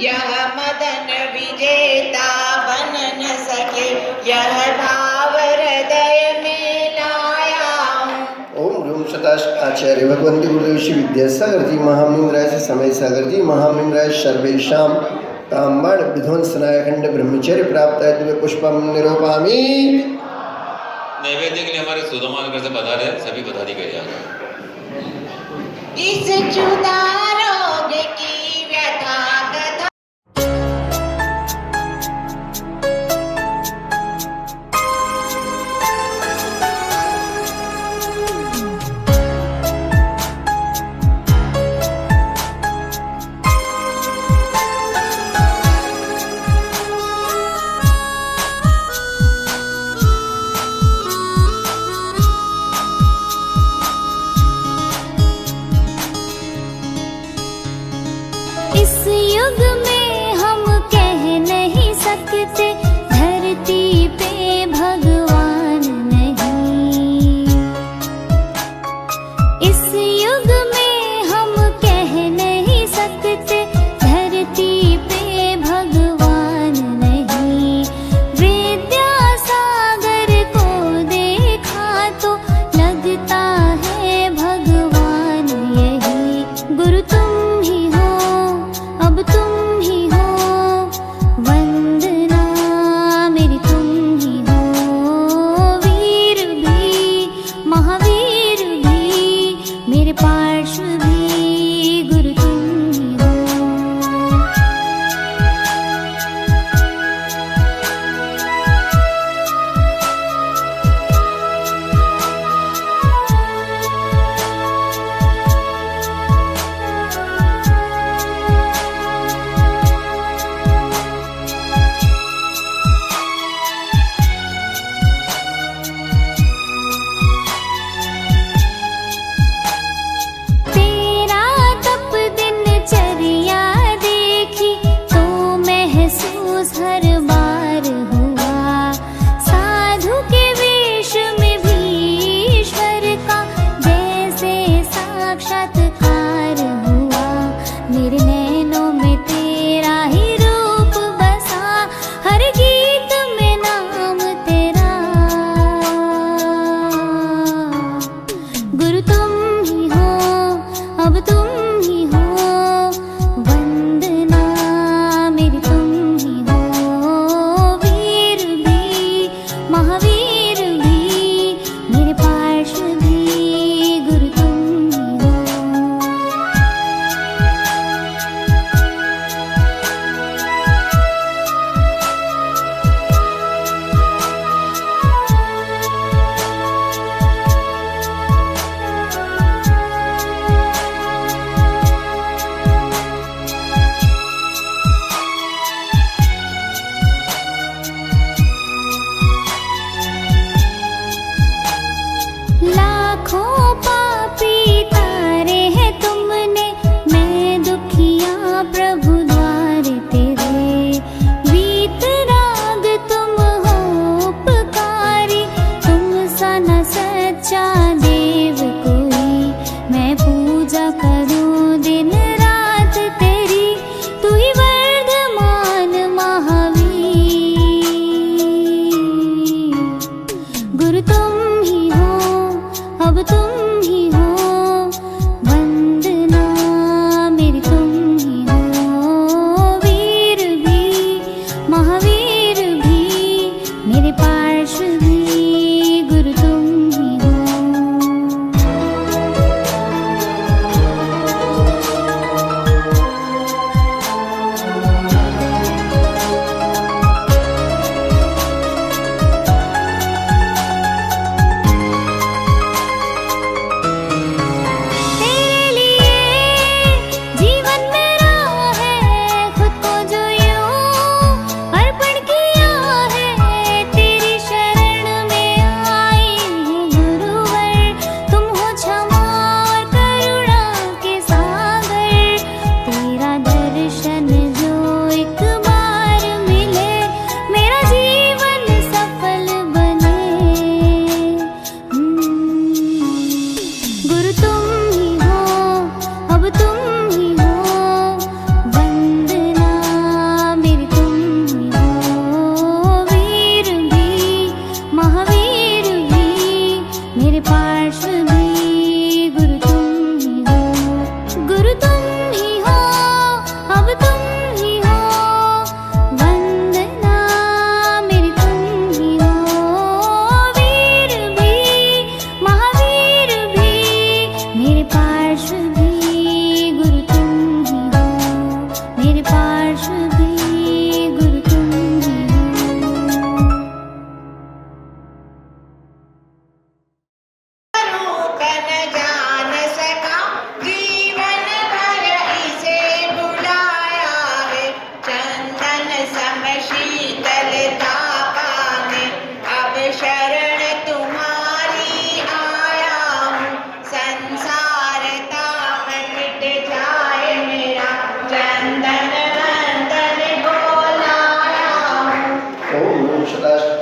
यह मदन विजेता बन न सके, यह भाव हृदय में लाया हूँ। ओम ह्रूम आचार्य भगवंती गुरुदेव श्री विद्यासागर जी महामृंगराय से समय सागर जी महामृंगराय सर्वेशाम कामबाण विध्वंसनाय खंड ब्रह्मचर्य प्राप्त है दिव्य पुष्पम निरूपामी। नैवेद्य के लिए हमारे सुदामा नगर से बता रहे सभी पदाधिकारी आ गए। इस क्षुधा रोग की व्यथा कथा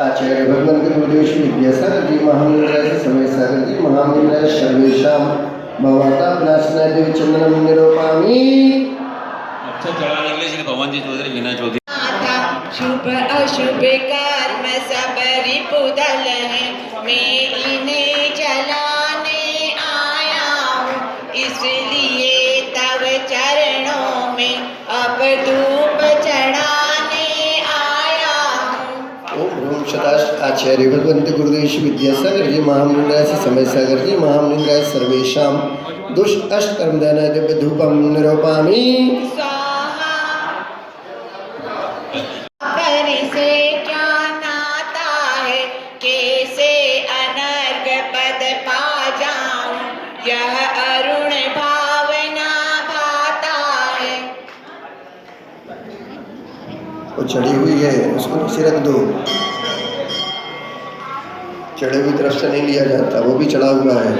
आचार्य भगवंत गुरुदेव श्री विद्यासागर जी महामंदिराय समय सागर जी महामंदिराय सर्वेशां भवतापनाशनाय देवी चंदनम निरूपामि। अच्छा चढ़ाने के लिए श्री भवन जी चौधरी विनय चौधरी माता शुभ अशुभ कर्म सब रिपुदल है, मैं इन्हें जलाने आया हूँ, इसलिए तव चरणों में अब धूप चढ़ाने आया हूँ। ओम ह्रूम सदाश आचार्य भगवंत गुरुदेव श्री विद्यासागर जी महामंदिराय समय सागर जी महामंदिराय सर्वेशां दुष्टकर्मदानाय दिव्य धूपम निरूपामि। स्वाहा परि से क्या नाता है, कैसे अनर्घ पद पा जाऊं, यह अरुण भावना भाता है। वो चढ़ी हुई है उसको नीचे रख दो, चढ़े हुई तरफ से नहीं लिया जाता, वो भी चढ़ा हुआ है।